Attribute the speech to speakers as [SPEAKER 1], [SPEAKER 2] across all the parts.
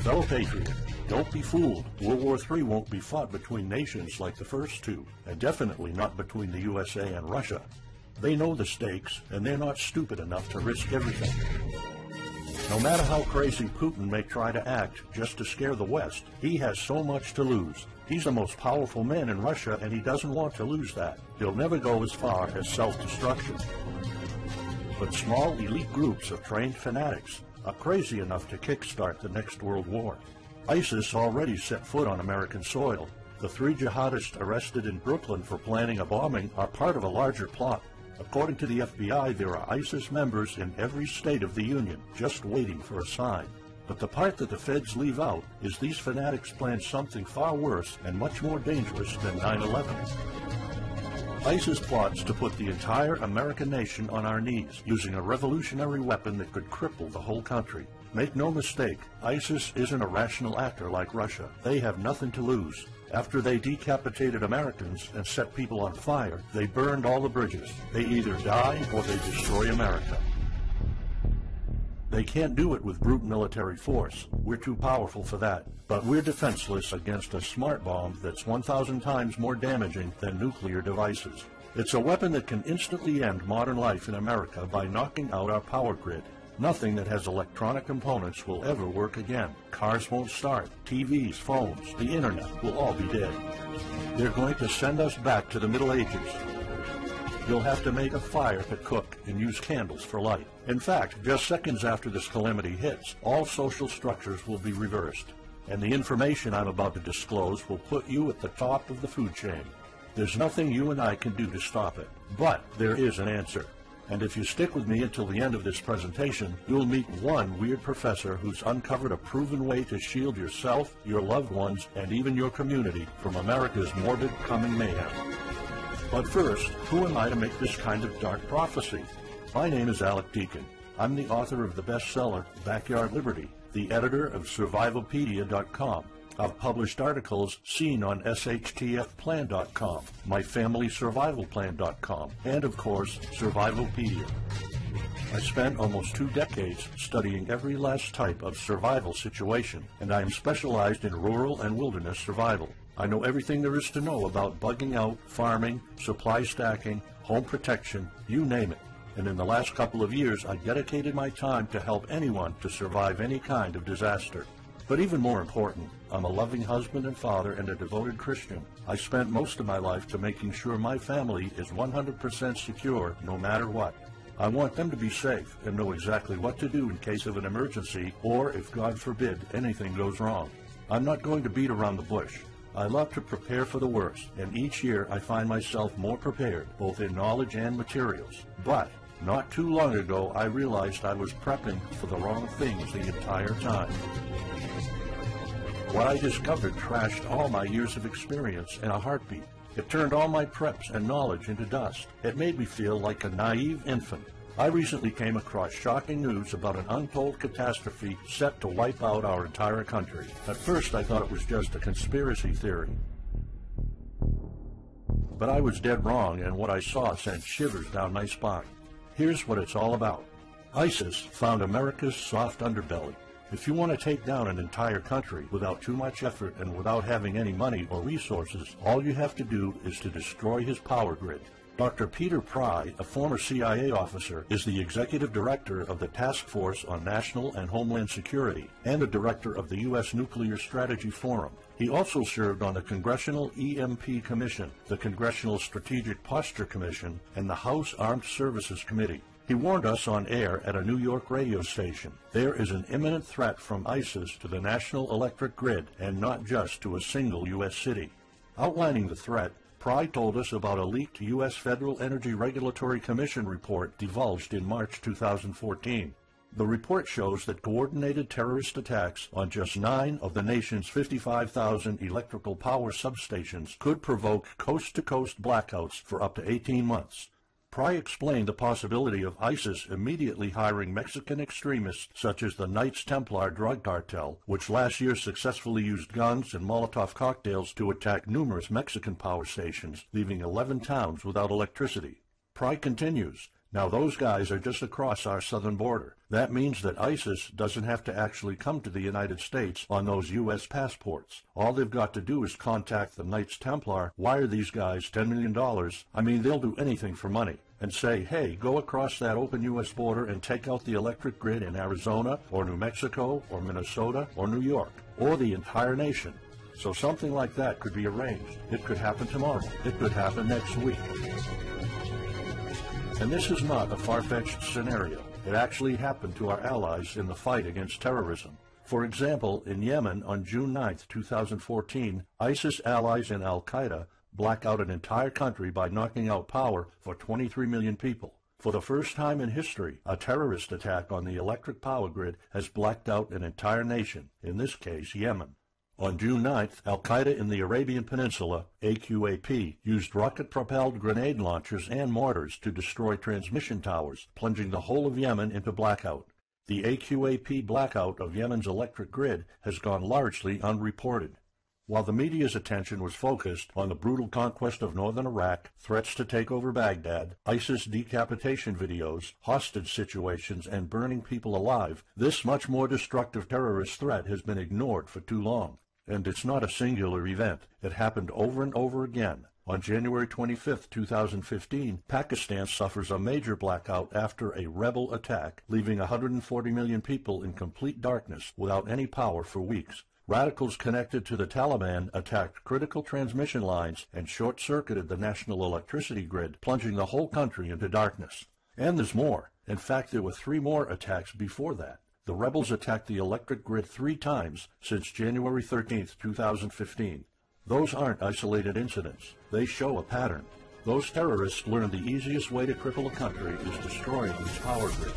[SPEAKER 1] Fellow patriot, don't be fooled. World War III won't be fought between nations like the first two, and definitely not between the USA and Russia. They know the stakes, and they're not stupid enough to risk everything. No matter how crazy Putin may try to act just to scare the West, he has so much to lose. He's the most powerful man in Russia, and he doesn't want to lose that. He'll never go as far as self-destruction. But small elite groups of trained fanatics are crazy enough to kickstart the next world war. ISIS already set foot on American soil. The 3 jihadists arrested in Brooklyn for planning a bombing are part of a larger plot. According to the FBI, there are ISIS members in every state of the Union, just waiting for a sign. But the part that the feds leave out is these fanatics planned something far worse and much more dangerous than 9/11. ISIS plots to put the entire American nation on our knees, using a revolutionary weapon that could cripple the whole country. Make no mistake, ISIS isn't a rational actor like Russia. They have nothing to lose. After they decapitated Americans and set people on fire, they burned all the bridges. They either die or they destroy America. They can't do it with brute military force. We're too powerful for that. But we're defenseless against a smart bomb that's 1,000 times more damaging than nuclear devices. It's a weapon that can instantly end modern life in America by knocking out our power grid. Nothing that has electronic components will ever work again. Cars won't start. TVs, phones, the internet will all be dead. They're going to send us back to the Middle Ages. You'll have to make a fire to cook and use candles for light. In fact, just seconds after this calamity hits, all social structures will be reversed. And the information I'm about to disclose will put you at the top of the food chain. There's nothing you and I can do to stop it. But there is an answer. And if you stick with me until the end of this presentation, you'll meet one weird professor who's uncovered a proven way to shield yourself, your loved ones, and even your community from America's morbid coming mayhem. But first, who am I to make this kind of dark prophecy? My name is Alec Deacon. I'm the author of the bestseller, Backyard Liberty, the editor of Survivalpedia.com. I've published articles seen on SHTFplan.com, MyFamilySurvivalPlan.com, and of course, Survivalpedia. I spent almost 2 decades studying every last type of survival situation, and I am specialized in rural and wilderness survival. I know everything there is to know about bugging out, farming, supply stacking, home protection, you name it. And in the last couple of years, I dedicated my time to help anyone to survive any kind of disaster. But even more important, I'm a loving husband and father and a devoted Christian. I spent most of my life to making sure my family is 100% secure no matter what. I want them to be safe and know exactly what to do in case of an emergency or, if God forbid, anything goes wrong. I'm not going to beat around the bush. I love to prepare for the worst, and each year I find myself more prepared, both in knowledge and materials. But not too long ago, I realized I was prepping for the wrong things the entire time. What I discovered trashed all my years of experience in a heartbeat. It turned all my preps and knowledge into dust. It made me feel like a naive infant. I recently came across shocking news about an untold catastrophe set to wipe out our entire country. At first, I thought it was just a conspiracy theory. But I was dead wrong, and what I saw sent shivers down my spine. Here's what it's all about. ISIS found America's soft underbelly. If you want to take down an entire country without too much effort and without having any money or resources, all you have to do is to destroy his power grid. Dr. Peter Pry, a former CIA officer, is the executive director of the Task Force on National and Homeland Security and the director of the U.S. Nuclear Strategy Forum. He also served on the Congressional EMP Commission, the Congressional Strategic Posture Commission, and the House Armed Services Committee. He warned us on air at a New York radio station. There is an imminent threat from ISIS to the national electric grid, and not just to a single U.S. city. Outlining the threat, Pry told us about a leaked U.S. Federal Energy Regulatory Commission report divulged in March 2014. The report shows that coordinated terrorist attacks on just 9 of the nation's 55,000 electrical power substations could provoke coast-to-coast blackouts for up to 18 months. Pry explained the possibility of ISIS immediately hiring Mexican extremists such as the Knights Templar drug cartel, which last year successfully used guns and Molotov cocktails to attack numerous Mexican power stations, leaving 11 towns without electricity. Pry continues, Now those guys are just across our southern border. That means that ISIS doesn't have to actually come to the United States on those U.S. passports. All they've got to do is contact the Knights Templar, wire these guys $10 million, I mean they'll do anything for money, and say, hey, go across that open U.S. border and take out the electric grid in Arizona or New Mexico or Minnesota or New York or the entire nation. So something like that could be arranged. It could happen tomorrow. It could happen next week. And this is not a far-fetched scenario. It actually happened to our allies in the fight against terrorism. For example, in Yemen on June 9, 2014, ISIS allies in al-Qaeda black out an entire country by knocking out power for 23 million people. For the first time in history, a terrorist attack on the electric power grid has blacked out an entire nation, in this case Yemen. On June 9th, al-Qaeda in the Arabian Peninsula, AQAP, used rocket-propelled grenade launchers and mortars to destroy transmission towers, plunging the whole of Yemen into blackout. The AQAP blackout of Yemen's electric grid has gone largely unreported. While the media's attention was focused on the brutal conquest of northern Iraq, threats to take over Baghdad, ISIS decapitation videos, hostage situations, and burning people alive, this much more destructive terrorist threat has been ignored for too long. And it's not a singular event. It happened over and over again. On January 25, 2015, Pakistan suffers a major blackout after a rebel attack, leaving 140 million people in complete darkness without any power for weeks. Radicals connected to the Taliban attacked critical transmission lines and short-circuited the national electricity grid, plunging the whole country into darkness. And there's more. In fact, there were 3 more attacks before that. The rebels attacked the electric grid 3 times since January 13, 2015. Those aren't isolated incidents. They show a pattern. Those terrorists learned the easiest way to cripple a country is destroying its power grid.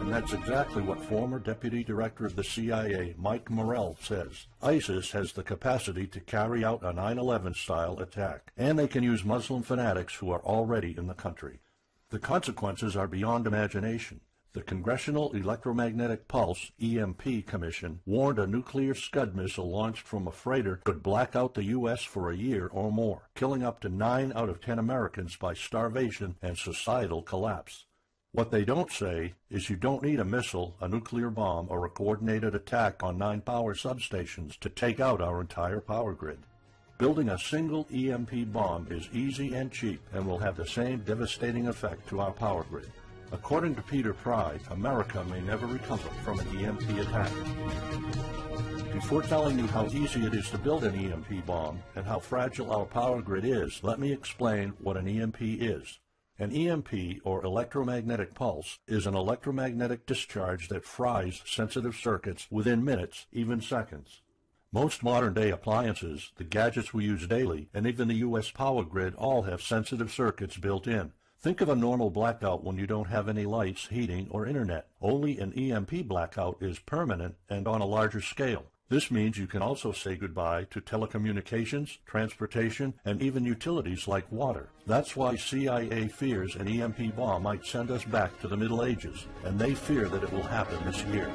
[SPEAKER 1] And that's exactly what former Deputy Director of the CIA, Mike Morrell, says. ISIS has the capacity to carry out a 9/11-style attack, and they can use Muslim fanatics who are already in the country. The consequences are beyond imagination. The Congressional Electromagnetic Pulse, EMP, Commission warned a nuclear Scud missile launched from a freighter could black out the U.S. for a year or more, killing up to 9 out of 10 Americans by starvation and societal collapse. What they don't say is you don't need a missile, a nuclear bomb, or a coordinated attack on 9 power substations to take out our entire power grid. Building a single EMP bomb is easy and cheap and will have the same devastating effect to our power grid. According to Peter Pry, America may never recover from an EMP attack. Before telling you how easy it is to build an EMP bomb and how fragile our power grid is, let me explain what an EMP is. An EMP, or electromagnetic pulse, is an electromagnetic discharge that fries sensitive circuits within minutes, even seconds. Most modern-day appliances, the gadgets we use daily, and even the U.S. power grid all have sensitive circuits built in. Think of a normal blackout when you don't have any lights, heating, or internet. Only an EMP blackout is permanent and on a larger scale. This means you can also say goodbye to telecommunications, transportation, and even utilities like water. That's why CIA fears an EMP bomb might send us back to the Middle Ages, and they fear that it will happen this year.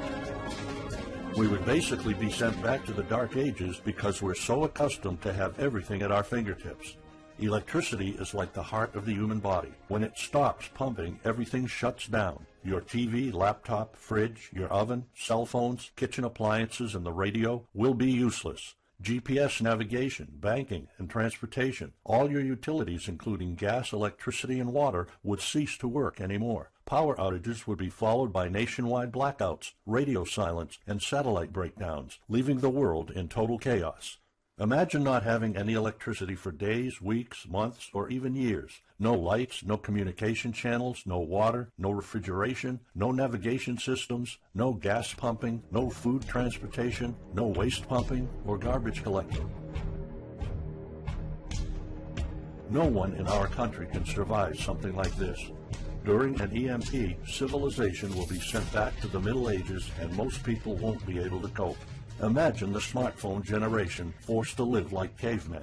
[SPEAKER 1] We would basically be sent back to the Dark Ages because we're so accustomed to have everything at our fingertips. Electricity is like the heart of the human body. When it stops pumping, everything shuts down. Your TV, laptop, fridge, your oven, cell phones, kitchen appliances, and the radio will be useless. GPS navigation, banking, and transportation, all your utilities, including gas, electricity, and water, would cease to work anymore. Power outages would be followed by nationwide blackouts, radio silence, and satellite breakdowns, leaving the world in total chaos. Imagine not having any electricity for days, weeks, months, or even years. No lights, no communication channels, no water, no refrigeration, no navigation systems, no gas pumping, no food transportation, no waste pumping, or garbage collecting. No one in our country can survive something like this. During an EMP, civilization will be sent back to the Middle Ages and most people won't be able to cope. Imagine the smartphone generation forced to live like cavemen.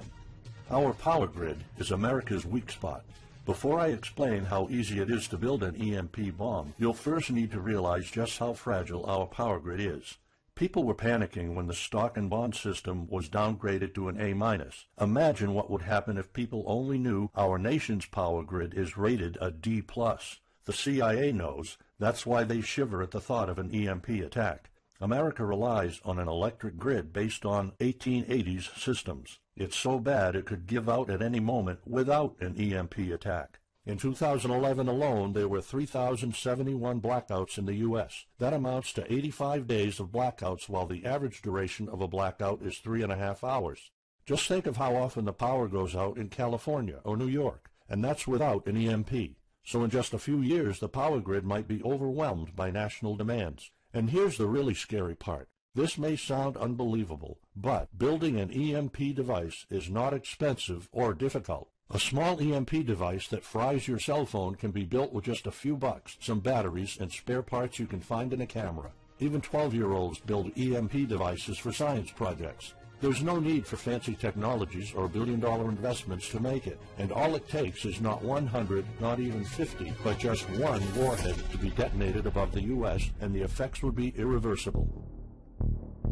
[SPEAKER 1] Our power grid is America's weak spot. Before I explain how easy it is to build an EMP bomb, you'll first need to realize just how fragile our power grid is. People were panicking when the stock and bond system was downgraded to an A-. Imagine what would happen if people only knew our nation's power grid is rated a D+. The CIA knows. That's why they shiver at the thought of an EMP attack. America relies on an electric grid based on 1880s systems. It's so bad it could give out at any moment without an EMP attack. In 2011 alone, there were 3,071 blackouts in the U.S. That amounts to 85 days of blackouts, while the average duration of a blackout is 3.5 hours. Just think of how often the power goes out in California or New York, and that's without an EMP. So in just a few years, the power grid might be overwhelmed by national demands. And here's the really scary part. This may sound unbelievable, but building an EMP device is not expensive or difficult. A small EMP device that fries your cell phone can be built with just a few bucks, some batteries, and spare parts you can find in a camera. Even 12-year-olds build EMP devices for science projects. There's no need for fancy technologies or billion-dollar investments to make it, and all it takes is not 100, not even 50, but just one warhead to be detonated above the U.S., and the effects would be irreversible.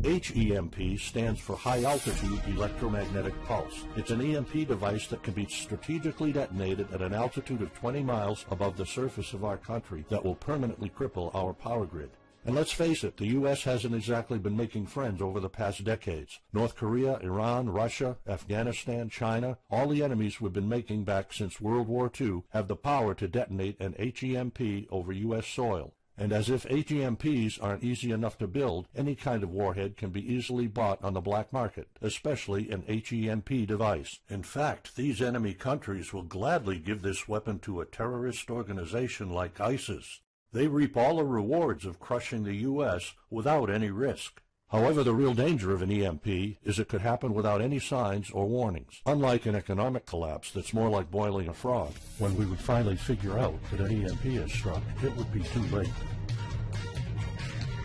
[SPEAKER 1] HEMP stands for High Altitude Electromagnetic Pulse. It's an EMP device that can be strategically detonated at an altitude of 20 miles above the surface of our country that will permanently cripple our power grid. And let's face it, the U.S. hasn't exactly been making friends over the past decades. North Korea, Iran, Russia, Afghanistan, China, all the enemies we've been making back since World War II have the power to detonate an HEMP over U.S. soil. And as if HEMPs aren't easy enough to build, any kind of warhead can be easily bought on the black market, especially an HEMP device. In fact, these enemy countries will gladly give this weapon to a terrorist organization like ISIS. They reap all the rewards of crushing the U.S. without any risk. However, the real danger of an EMP is it could happen without any signs or warnings. Unlike an economic collapse that's more like boiling a frog, when we would finally figure out that an EMP has struck, it would be too late.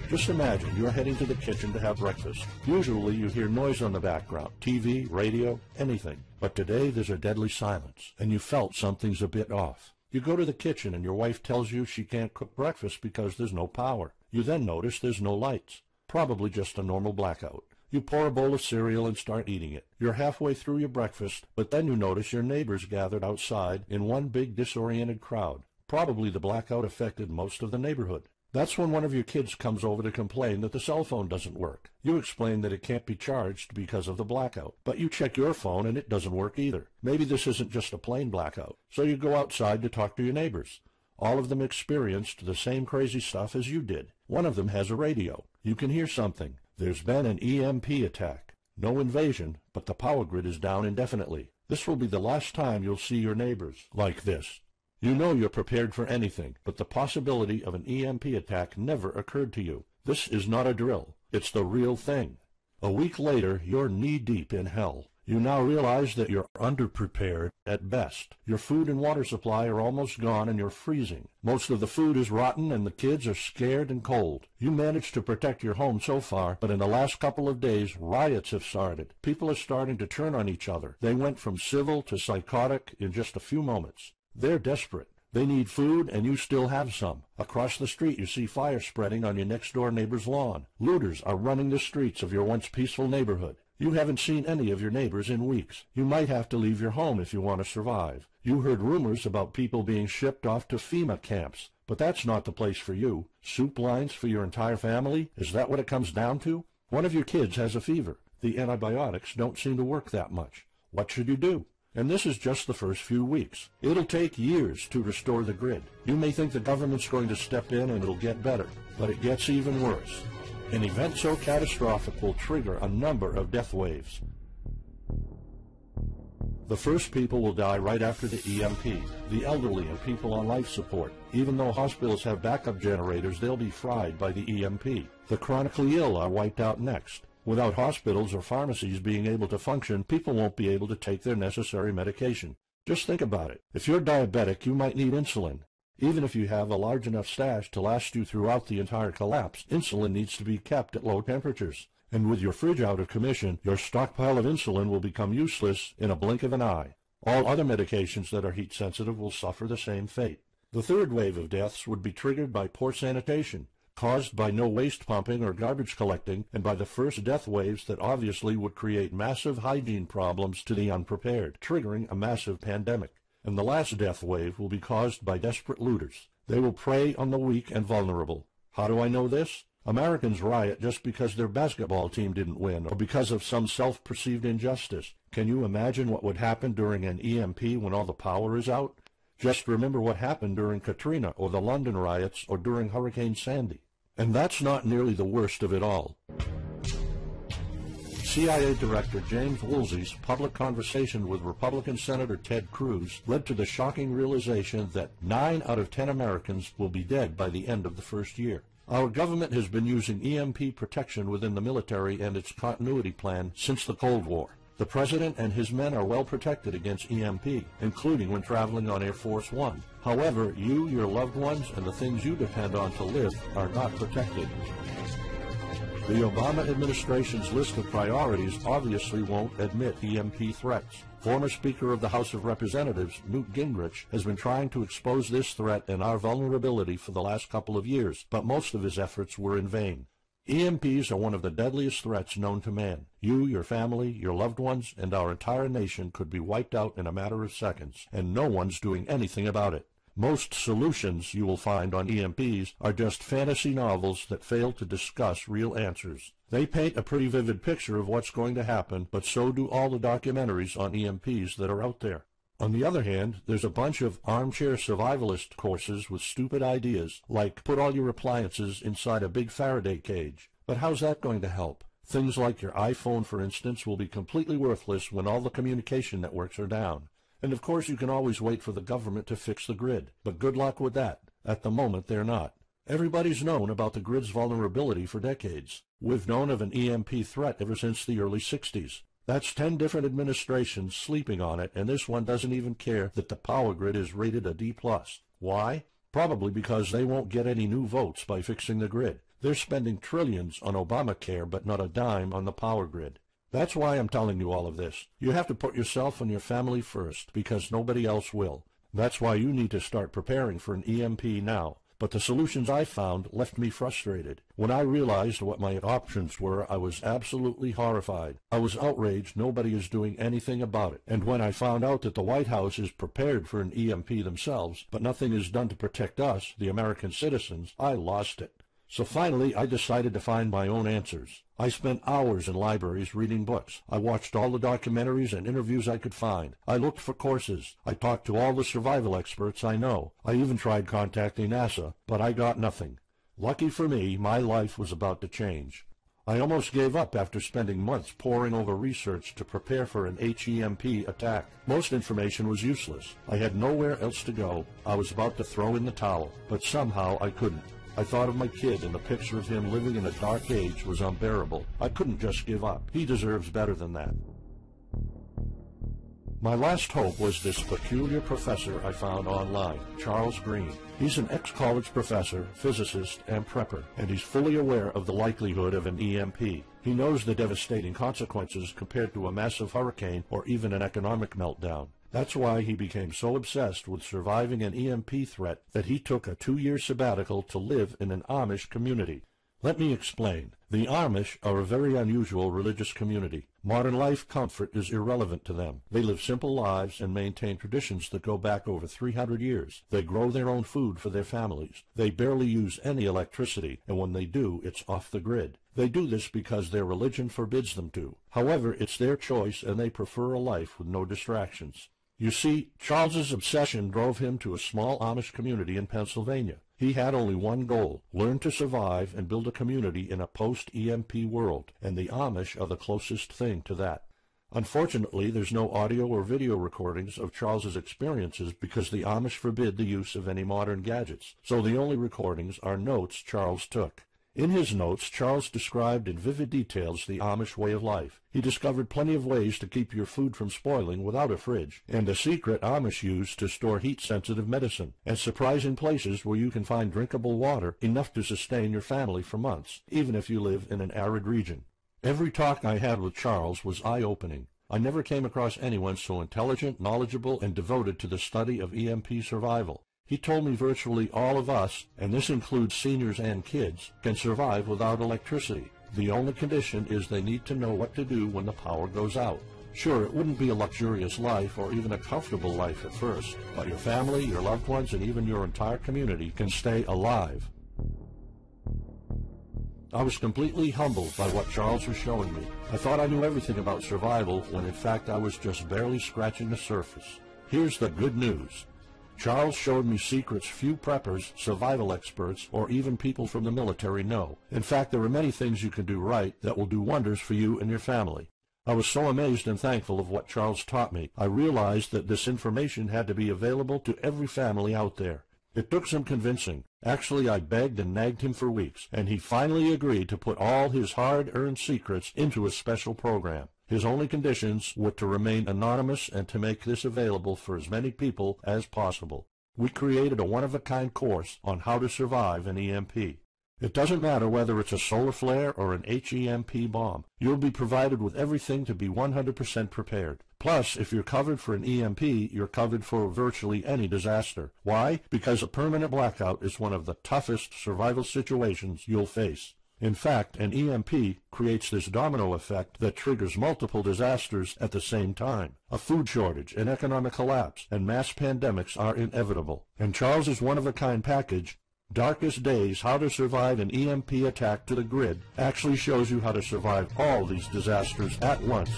[SPEAKER 1] Just imagine you're heading to the kitchen to have breakfast. Usually you hear noise on the background, TV, radio, anything. But today there's a deadly silence, and you felt something's a bit off. You go to the kitchen and your wife tells you she can't cook breakfast because there's no power. You then notice there's no lights. Probably just a normal blackout. You pour a bowl of cereal and start eating it. You're halfway through your breakfast, but then you notice your neighbors gathered outside in one big disoriented crowd. Probably the blackout affected most of the neighborhood. That's when one of your kids comes over to complain that the cell phone doesn't work. You explain that it can't be charged because of the blackout, but you check your phone and it doesn't work either. Maybe this isn't just a plain blackout, so you go outside to talk to your neighbors. All of them experienced the same crazy stuff as you did. One of them has a radio. You can hear something. There's been an EMP attack. No invasion, but the power grid is down indefinitely. This will be the last time you'll see your neighbors like this. You know you're prepared for anything, but the possibility of an EMP attack never occurred to you. This is not a drill. It's the real thing. A week later, you're knee-deep in hell. You now realize that you're underprepared at best. Your food and water supply are almost gone and you're freezing. Most of the food is rotten and the kids are scared and cold. You managed to protect your home so far, but in the last couple of days, riots have started. People are starting to turn on each other. They went from civil to psychotic in just a few moments. They're desperate. They need food, and you still have some. Across the street, you see fire spreading on your next-door neighbor's lawn. Looters are running the streets of your once peaceful neighborhood. You haven't seen any of your neighbors in weeks. You might have to leave your home if you want to survive. You heard rumors about people being shipped off to FEMA camps, but that's not the place for you. Soup lines for your entire family? Is that what it comes down to? One of your kids has a fever. The antibiotics don't seem to work that much. What should you do? And this is just the first few weeks. It'll take years to restore the grid. You may think the government's going to step in and it'll get better, but it gets even worse. An event so catastrophic will trigger a number of death waves. The first people will die right after the EMP, the elderly and people on life support. Even though hospitals have backup generators, they'll be fried by the EMP. The chronically ill are wiped out next. Without hospitals or pharmacies being able to function, people won't be able to take their necessary medication. Just think about it. If you're diabetic, you might need insulin. Even if you have a large enough stash to last you throughout the entire collapse, insulin needs to be kept at low temperatures. And with your fridge out of commission, your stockpile of insulin will become useless in a blink of an eye. All other medications that are heat sensitive will suffer the same fate. The third wave of deaths would be triggered by poor sanitation. caused by no waste pumping or garbage collecting, and by the first death waves that obviously would create massive hygiene problems to the unprepared, triggering a massive pandemic. And the last death wave will be caused by desperate looters. They will prey on the weak and vulnerable. How do I know this? Americans riot just because their basketball team didn't win, or because of some self-perceived injustice. Can you imagine what would happen during an EMP when all the power is out? Just remember what happened during Katrina, or the London riots, or during Hurricane Sandy. And that's not nearly the worst of it all. CIA Director James Woolsey's public conversation with Republican Senator Ted Cruz led to the shocking realization that 9 out of 10 Americans will be dead by the end of the first year. Our government has been using EMP protection within the military and its continuity plan since the Cold War. The President and his men are well protected against EMP, including when traveling on Air Force One. However, you, your loved ones, and the things you depend on to live are not protected. The Obama administration's list of priorities obviously won't admit EMP threats. Former Speaker of the House of Representatives, Newt Gingrich, has been trying to expose this threat and our vulnerability for the last couple of years, but most of his efforts were in vain. EMPs are one of the deadliest threats known to man. You, your family, your loved ones, and our entire nation could be wiped out in a matter of seconds, and no one's doing anything about it. Most solutions you will find on EMPs are just fantasy novels that fail to discuss real answers. They paint a pretty vivid picture of what's going to happen, but so do all the documentaries on EMPs that are out there. On the other hand, there's a bunch of armchair survivalist courses with stupid ideas, like put all your appliances inside a big Faraday cage. But how's that going to help? Things like your iPhone, for instance, will be completely worthless when all the communication networks are down. And of course you can always wait for the government to fix the grid, but good luck with that. At the moment they're not. Everybody's known about the grid's vulnerability for decades. We've known of an EMP threat ever since the early 60s. That's 10 different administrations sleeping on it, and this one doesn't even care that the power grid is rated a D+. Why? Probably because they won't get any new votes by fixing the grid. They're spending trillions on Obamacare, but not a dime on the power grid. That's why I'm telling you all of this. You have to put yourself and your family first, because nobody else will. That's why you need to start preparing for an EMP now. But the solutions I found left me frustrated. When I realized what my options were, I was absolutely horrified. I was outraged nobody is doing anything about it. And when I found out that the White House is prepared for an EMP themselves, but nothing is done to protect us, the American citizens, I lost it. So finally, I decided to find my own answers. I spent hours in libraries reading books. I watched all the documentaries and interviews I could find. I looked for courses. I talked to all the survival experts I know. I even tried contacting NASA, but I got nothing. Lucky for me, my life was about to change. I almost gave up after spending months poring over research to prepare for an HEMP attack. Most information was useless. I had nowhere else to go. I was about to throw in the towel, but somehow I couldn't. I thought of my kid, and the picture of him living in a dark age was unbearable. I couldn't just give up. He deserves better than that. My last hope was this peculiar professor I found online, Charles Green. He's an ex-college professor, physicist, and prepper, and he's fully aware of the likelihood of an EMP. He knows the devastating consequences compared to a massive hurricane or even an economic meltdown. That's why he became so obsessed with surviving an EMP threat that he took a 2-year sabbatical to live in an Amish community. Let me explain. The Amish are a very unusual religious community. Modern life comfort is irrelevant to them. They live simple lives and maintain traditions that go back over 300 years. They grow their own food for their families. They barely use any electricity, and when they do, it's off the grid. They do this because their religion forbids them to. However, it's their choice, and they prefer a life with no distractions. You see, Charles's obsession drove him to a small Amish community in Pennsylvania. He had only one goal: learn to survive and build a community in a post-EMP world, and the Amish are the closest thing to that. Unfortunately, there's no audio or video recordings of Charles's experiences because the Amish forbid the use of any modern gadgets, so the only recordings are notes Charles took. In his notes, Charles described in vivid details the Amish way of life. He discovered plenty of ways to keep your food from spoiling without a fridge, and a secret Amish use to store heat-sensitive medicine, and surprising places where you can find drinkable water enough to sustain your family for months, even if you live in an arid region. Every talk I had with Charles was eye-opening. I never came across anyone so intelligent, knowledgeable, and devoted to the study of EMP survival. He told me virtually all of us, and this includes seniors and kids, can survive without electricity. The only condition is they need to know what to do when the power goes out. Sure, it wouldn't be a luxurious life or even a comfortable life at first, but your family, your loved ones, and even your entire community can stay alive. I was completely humbled by what Charles was showing me. I thought I knew everything about survival when in fact I was just barely scratching the surface. Here's the good news. Charles showed me secrets few preppers, survival experts, or even people from the military know. In fact, there are many things you can do right that will do wonders for you and your family. I was so amazed and thankful of what Charles taught me. I realized that this information had to be available to every family out there. It took some convincing. Actually, I begged and nagged him for weeks, and he finally agreed to put all his hard-earned secrets into a special program. His only conditions were to remain anonymous and to make this available for as many people as possible. We created a one-of-a-kind course on how to survive an EMP. It doesn't matter whether it's a solar flare or an HEMP bomb. You'll be provided with everything to be 100% prepared. Plus, if you're covered for an EMP, you're covered for virtually any disaster. Why? Because a permanent blackout is one of the toughest survival situations you'll face. In fact, an EMP creates this domino effect that triggers multiple disasters at the same time. A food shortage, an economic collapse, and mass pandemics are inevitable. And Charles's one-of-a-kind package, Darkest Days, How to Survive an EMP Attack to the Grid, actually shows you how to survive all these disasters at once.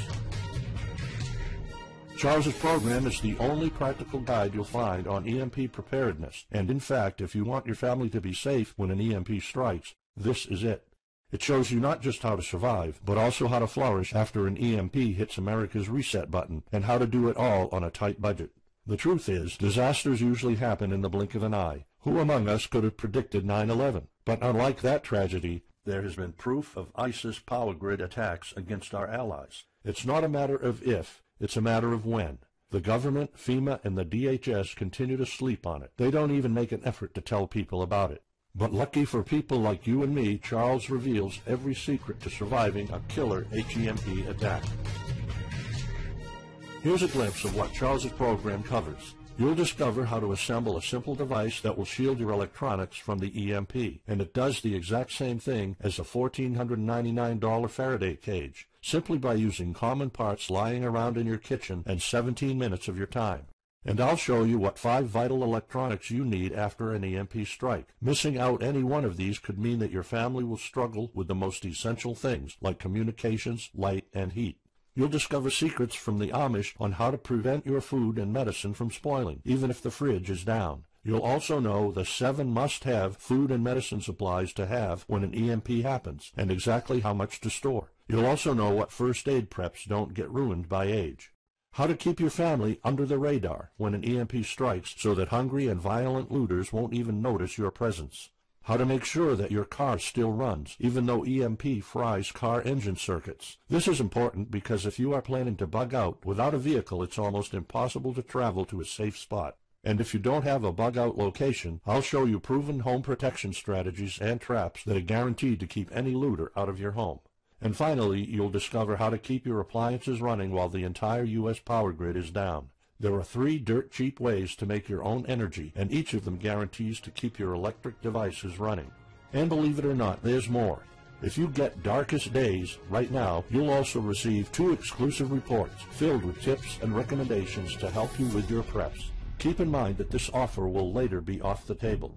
[SPEAKER 1] Charles's program is the only practical guide you'll find on EMP preparedness, and in fact, if you want your family to be safe when an EMP strikes, this is it. It shows you not just how to survive, but also how to flourish after an EMP hits America's reset button, and how to do it all on a tight budget. The truth is, disasters usually happen in the blink of an eye. Who among us could have predicted 9/11? But unlike that tragedy, there has been proof of ISIS power grid attacks against our allies. It's not a matter of if, it's a matter of when. The government, FEMA, and the DHS continue to sleep on it. They don't even make an effort to tell people about it. But lucky for people like you and me, Charles reveals every secret to surviving a killer HEMP attack. Here's a glimpse of what Charles's program covers. You'll discover how to assemble a simple device that will shield your electronics from the EMP, and it does the exact same thing as a $1,499 Faraday cage, simply by using common parts lying around in your kitchen and 17 minutes of your time. And I'll show you what 5 vital electronics you need after an EMP strike. Missing out any one of these could mean that your family will struggle with the most essential things, like communications, light, and heat. You'll discover secrets from the Amish on how to prevent your food and medicine from spoiling, even if the fridge is down. You'll also know the 7 must-have food and medicine supplies to have when an EMP happens, and exactly how much to store. You'll also know what first aid preps don't get ruined by age. How to keep your family under the radar when an EMP strikes so that hungry and violent looters won't even notice your presence. How to make sure that your car still runs, even though EMP fries car engine circuits. This is important because if you are planning to bug out, without a vehicle it's almost impossible to travel to a safe spot. And if you don't have a bug-out location, I'll show you proven home protection strategies and traps that are guaranteed to keep any looter out of your home. And finally, you'll discover how to keep your appliances running while the entire U.S. power grid is down. There are 3 dirt-cheap ways to make your own energy, and each of them guarantees to keep your electric devices running. And believe it or not, there's more. If you get Darkest Days right now, you'll also receive 2 exclusive reports filled with tips and recommendations to help you with your preps. Keep in mind that this offer will later be off the table.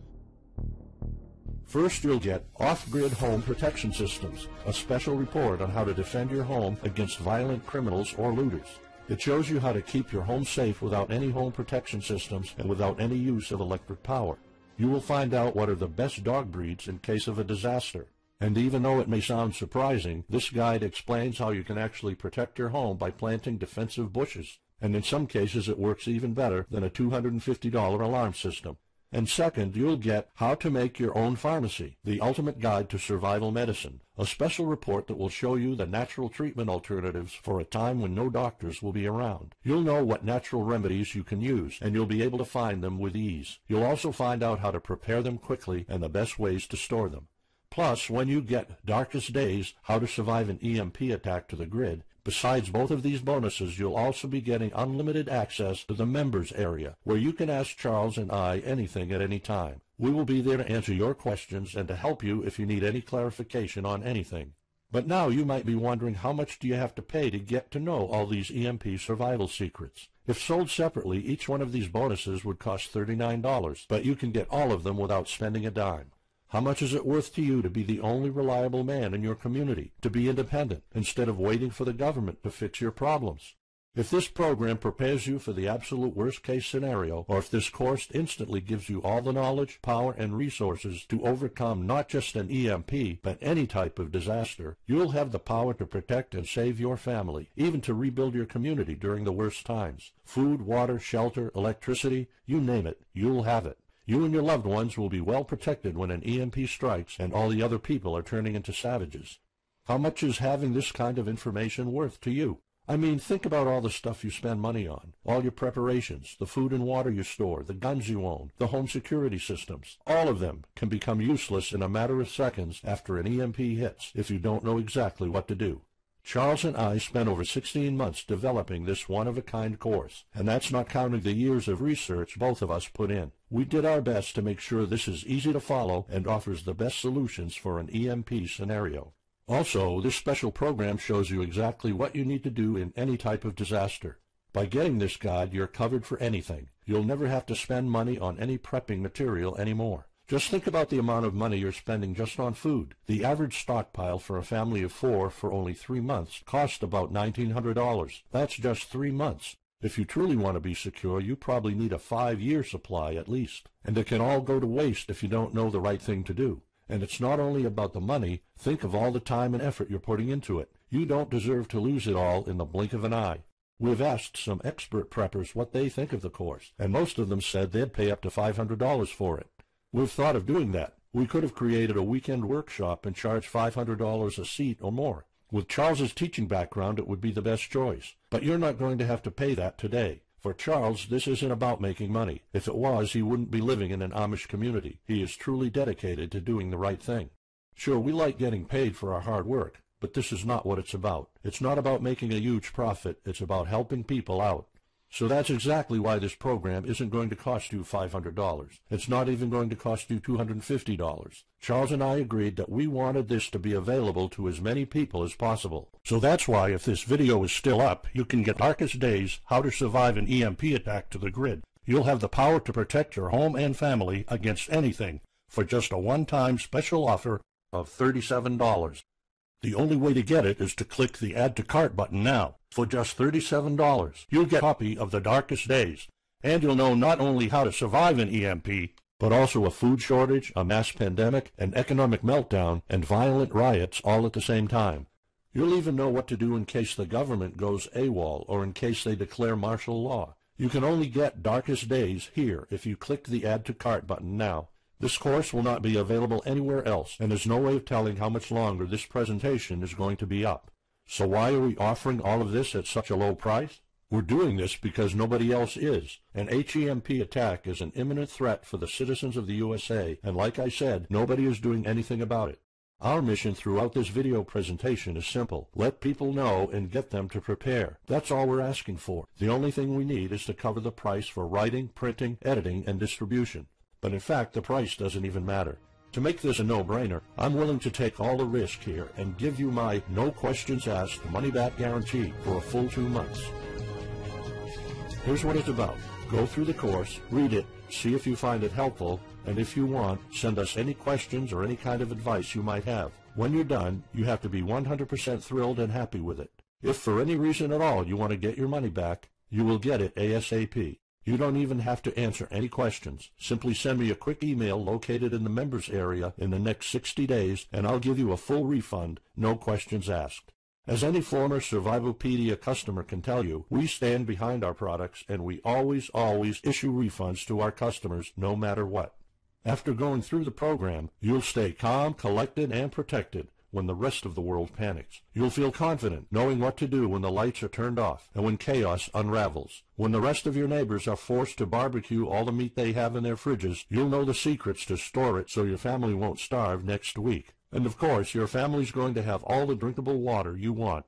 [SPEAKER 1] First, you'll get Off-Grid Home Protection Systems, a special report on how to defend your home against violent criminals or looters. It shows you how to keep your home safe without any home protection systems and without any use of electric power. You will find out what are the best dog breeds in case of a disaster. And even though it may sound surprising, this guide explains how you can actually protect your home by planting defensive bushes. And in some cases it works even better than a $250 alarm system. And second, you'll get How to Make Your Own Pharmacy, the ultimate guide to survival medicine, a special report that will show you the natural treatment alternatives for a time when no doctors will be around. You'll know what natural remedies you can use, and you'll be able to find them with ease. You'll also find out how to prepare them quickly and the best ways to store them. Plus, when you get Darkest Days, How to Survive an EMP Attack to the Grid, Besides both of these bonuses, you'll also be getting unlimited access to the members area, where you can ask Charles and I anything at any time. We will be there to answer your questions and to help you if you need any clarification on anything. But now you might be wondering, how much do you have to pay to get to know all these EMP survival secrets? If sold separately, each one of these bonuses would cost $39, but you can get all of them without spending a dime. How much is it worth to you to be the only reliable man in your community, to be independent, instead of waiting for the government to fix your problems? If this program prepares you for the absolute worst-case scenario, or if this course instantly gives you all the knowledge, power, and resources to overcome not just an EMP, but any type of disaster, you'll have the power to protect and save your family, even to rebuild your community during the worst times. Food, water, shelter, electricity, you name it, you'll have it. You and your loved ones will be well protected when an EMP strikes and all the other people are turning into savages. How much is having this kind of information worth to you? I mean, think about all the stuff you spend money on, all your preparations, the food and water you store, the guns you own, the home security systems. All of them can become useless in a matter of seconds after an EMP hits if you don't know exactly what to do. Charles and I spent over 16 months developing this one-of-a-kind course, and that's not counting the years of research both of us put in. We did our best to make sure this is easy to follow and offers the best solutions for an EMP scenario. Also, this special program shows you exactly what you need to do in any type of disaster. By getting this guide, you're covered for anything. You'll never have to spend money on any prepping material anymore. Just think about the amount of money you're spending just on food. The average stockpile for a family of 4 for only 3 months cost about $1,900. That's just 3 months. If you truly want to be secure, you probably need a 5-year supply at least. And it can all go to waste if you don't know the right thing to do. And it's not only about the money. Think of all the time and effort you're putting into it. You don't deserve to lose it all in the blink of an eye. We've asked some expert preppers what they think of the course, and most of them said they'd pay up to $500 for it. We've thought of doing that. We could have created a weekend workshop and charged $500 a seat or more. With Charles's teaching background, it would be the best choice. But you're not going to have to pay that today. For Charles, this isn't about making money. If it was, he wouldn't be living in an Amish community. He is truly dedicated to doing the right thing. Sure, we like getting paid for our hard work, but this is not what it's about. It's not about making a huge profit. It's about helping people out. So that's exactly why this program isn't going to cost you $500. It's not even going to cost you $250. Charles and I agreed that we wanted this to be available to as many people as possible. So that's why, if this video is still up, you can get Darkest Days, How to Survive an EMP Attack to the grid. You'll have the power to protect your home and family against anything for just a one-time special offer of $37. The only way to get it is to click the Add to Cart button now. For just $37, you'll get a copy of The Darkest Days, and you'll know not only how to survive an EMP, but also a food shortage, a mass pandemic, an economic meltdown, and violent riots all at the same time. You'll even know what to do in case the government goes AWOL or in case they declare martial law. You can only get Darkest Days here if you click the Add to Cart button now. This course will not be available anywhere else, and there's no way of telling how much longer this presentation is going to be up. So why are we offering all of this at such a low price? We're doing this because nobody else is. An HEMP attack is an imminent threat for the citizens of the USA, and like I said, nobody is doing anything about it. Our mission throughout this video presentation is simple. Let people know and get them to prepare. That's all we're asking for. The only thing we need is to cover the price for writing, printing, editing, and distribution. But in fact, the price doesn't even matter. To make this a no-brainer, I'm willing to take all the risk here and give you my no questions asked money-back guarantee for a full 2 months. Here's what it's about. Go through the course, read it, see if you find it helpful, and if you want, send us any questions or any kind of advice you might have. When you're done, you have to be 100% thrilled and happy with it. If for any reason at all you want to get your money back, you will get it ASAP. You don't even have to answer any questions. Simply send me a quick email located in the members area in the next 60 days, and I'll give you a full refund, no questions asked. As any former Survivalpedia customer can tell you, we stand behind our products, and we always issue refunds to our customers no matter what. After going through the program, you'll stay calm, collected, and protected when the rest of the world panics. You'll feel confident knowing what to do when the lights are turned off and when chaos unravels. When the rest of your neighbors are forced to barbecue all the meat they have in their fridges, you'll know the secrets to store it so your family won't starve next week. And of course, your family's going to have all the drinkable water you want.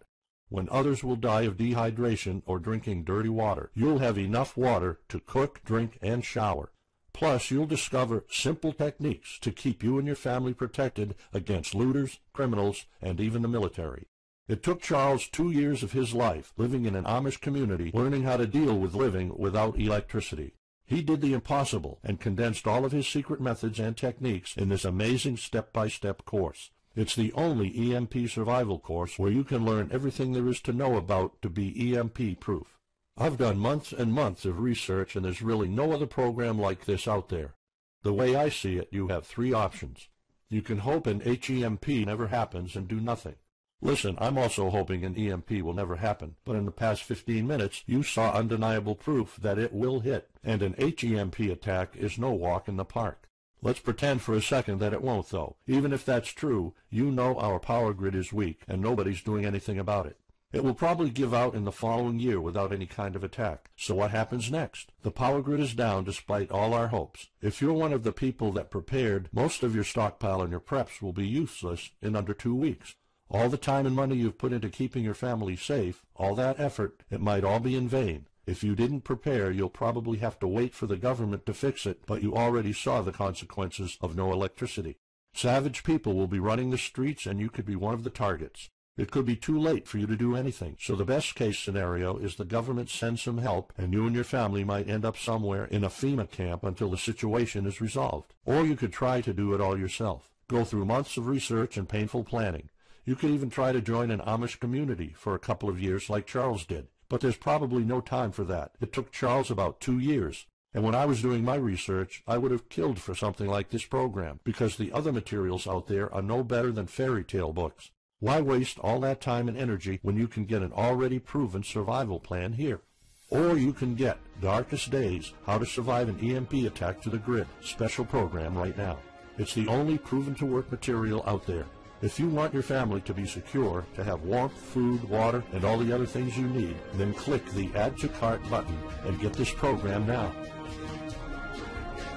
[SPEAKER 1] When others will die of dehydration or drinking dirty water, you'll have enough water to cook, drink, and shower. Plus, you'll discover simple techniques to keep you and your family protected against looters, criminals, and even the military. It took Charles 2 years of his life living in an Amish community learning how to deal with living without electricity. He did the impossible and condensed all of his secret methods and techniques in this amazing step-by-step course. It's the only EMP survival course where you can learn everything there is to know about to be EMP-proof. I've done months and months of research, and there's really no other program like this out there. The way I see it, you have 3 options. You can hope an HEMP never happens and do nothing. Listen, I'm also hoping an EMP will never happen, but in the past 15 minutes, you saw undeniable proof that it will hit, and an HEMP attack is no walk in the park. Let's pretend for a second that it won't, though. Even if that's true, you know our power grid is weak, and nobody's doing anything about it. It will probably give out in the following year without any kind of attack. So what happens next? The power grid is down despite all our hopes. If you're one of the people that prepared, most of your stockpile and your preps will be useless in under 2 weeks. All the time and money you've put into keeping your family safe, all that effort, it might all be in vain. If you didn't prepare, you'll probably have to wait for the government to fix it, but you already saw the consequences of no electricity. Savage people will be running the streets, and you could be one of the targets. It could be too late for you to do anything, so the best case scenario is the government sends some help, and you and your family might end up somewhere in a FEMA camp until the situation is resolved. Or you could try to do it all yourself. Go through months of research and painful planning. You could even try to join an Amish community for a couple of years like Charles did. But there's probably no time for that. It took Charles about 2 years. And when I was doing my research, I would have killed for something like this program, because the other materials out there are no better than fairy tale books. Why waste all that time and energy when you can get an already proven survival plan here? Or you can get Darkest Days, How to Survive an EMP Attack to the Grid, special program right now. It's the only proven-to-work material out there. If you want your family to be secure, to have warmth, food, water, and all the other things you need, then click the Add to Cart button and get this program now.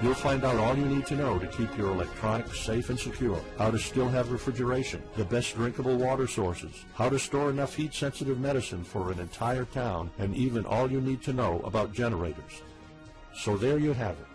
[SPEAKER 1] You'll find out all you need to know to keep your electronics safe and secure, how to still have refrigeration, the best drinkable water sources, how to store enough heat-sensitive medicine for an entire town, and even all you need to know about generators. So there you have it.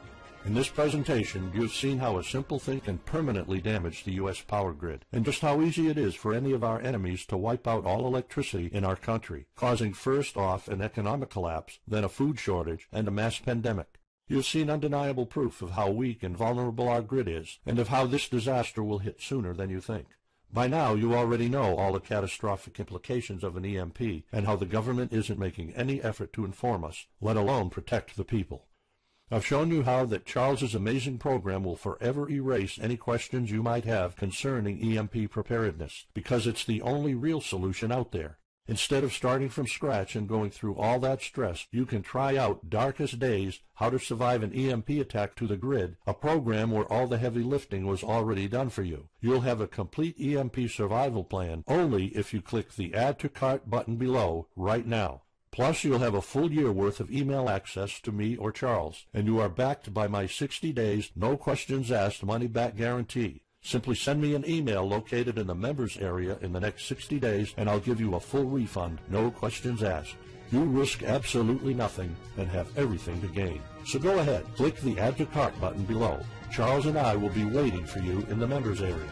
[SPEAKER 1] In this presentation, you've seen how a simple thing can permanently damage the U.S. power grid, and just how easy it is for any of our enemies to wipe out all electricity in our country, causing first off an economic collapse, then a food shortage, and a mass pandemic. You've seen undeniable proof of how weak and vulnerable our grid is, and of how this disaster will hit sooner than you think. By now, you already know all the catastrophic implications of an EMP, and how the government isn't making any effort to inform us, let alone protect the people. I've shown you how that Charles's amazing program will forever erase any questions you might have concerning EMP preparedness, because it's the only real solution out there. Instead of starting from scratch and going through all that stress, you can try out Darkest Days, How to Survive an EMP Attack to the Grid, a program where all the heavy lifting was already done for you. You'll have a complete EMP survival plan only if you click the Add to Cart button below right now. Plus, you'll have a full year worth of email access to me or Charles, and you are backed by my 60 days, no questions asked money-back guarantee. Simply send me an email located in the members area in the next 60 days, and I'll give you a full refund, no questions asked. You risk absolutely nothing and have everything to gain. So go ahead, click the Add to Cart button below. Charles and I will be waiting for you in the members area.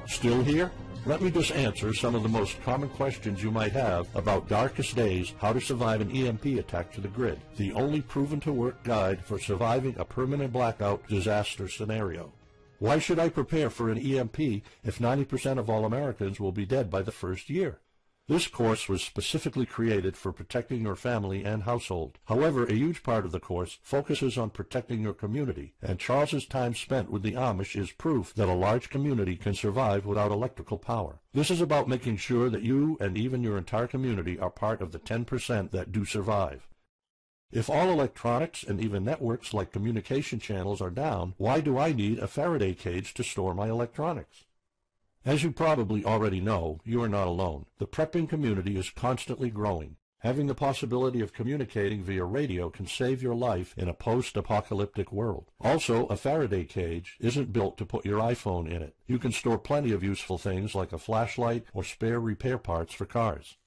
[SPEAKER 1] Still here? Let me just answer some of the most common questions you might have about Darkest Days, How to Survive an EMP Attack to the Grid, the only proven-to-work guide for surviving a permanent blackout disaster scenario. Why should I prepare for an EMP if 90% of all Americans will be dead by the first year? This course was specifically created for protecting your family and household. However, a huge part of the course focuses on protecting your community, and Charles's time spent with the Amish is proof that a large community can survive without electrical power. This is about making sure that you and even your entire community are part of the 10% that do survive. If all electronics and even networks like communication channels are down, why do I need a Faraday cage to store my electronics? As you probably already know, you are not alone. The prepping community is constantly growing. Having the possibility of communicating via radio can save your life in a post-apocalyptic world. Also, a Faraday cage isn't built to put your iPhone in it. You can store plenty of useful things like a flashlight or spare repair parts for cars.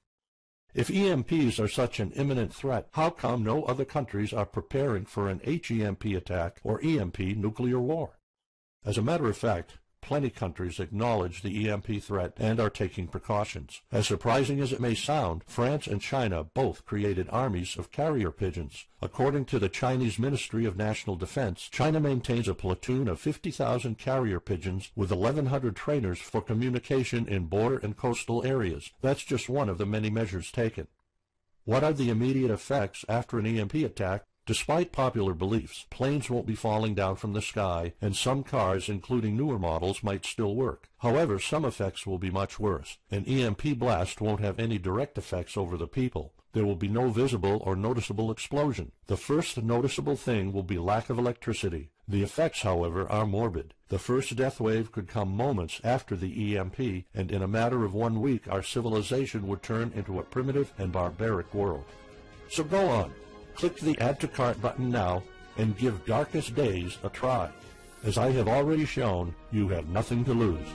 [SPEAKER 1] If EMPs are such an imminent threat, how come no other countries are preparing for an HEMP attack or EMP nuclear war? As a matter of fact, plenty countries acknowledge the EMP threat and are taking precautions. As surprising as it may sound, France and China both created armies of carrier pigeons. According to the Chinese Ministry of National Defense, China maintains a platoon of 50,000 carrier pigeons with 1,100 trainers for communication in border and coastal areas. That's just one of the many measures taken. What are the immediate effects after an EMP attack? Despite popular beliefs, planes won't be falling down from the sky, and some cars, including newer models, might still work. However, some effects will be much worse. An EMP blast won't have any direct effects over the people. There will be no visible or noticeable explosion. The first noticeable thing will be lack of electricity. The effects, however, are morbid. The first death wave could come moments after the EMP, and in a matter of 1 week our civilization would turn into a primitive and barbaric world. So go on. Click the Add to Cart button now and give Darkest Days a try. As I have already shown, you have nothing to lose.